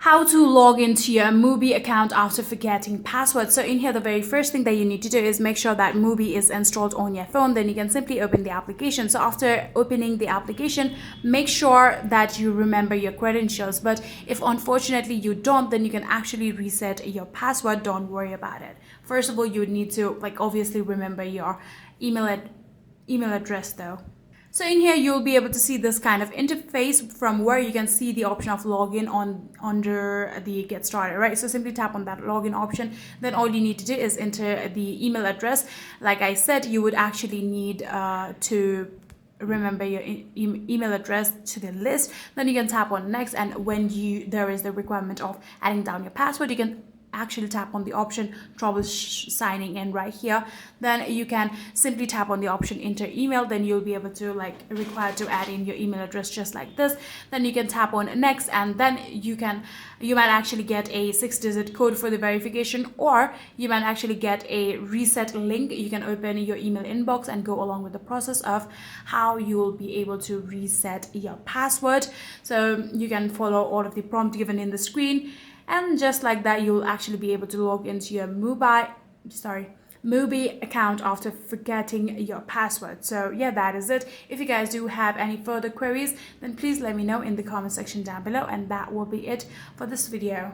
How to log into your Mubi account after forgetting password. So in here, the very first thing that you need to do is make sure that Mubi is installed on your phone. Then you can simply open the application. So after opening the application, make sure that you remember your credentials. But if unfortunately you don't, then you can actually reset your password. Don't worry about it. First of all, you would need to obviously remember your email address though. So in here, you'll be able to see this kind of interface from where you can see the option of login under the get started, right? So simply tap on that login option. Then all you need to do is enter the email address. Like I said, you would actually need to remember your email address to the list. Then you can tap on next, and when there is the requirement of adding down your password, you can actually tap on the option trouble signing in right here. Then you can simply tap on the option enter email. Then you'll be able to required to add in your email address just like this. Then you can tap on next, and then you might actually get a 6-digit code for the verification, or you might actually get a reset link. You can open your email inbox and go along with the process of how you will be able to reset your password. So you can follow all of the prompt given in the screen. And just like that, you'll actually be able to log into your Mubi account after forgetting your password. So yeah, that is it. If you guys do have any further queries, then please let me know in the comment section down below, and that will be it for this video.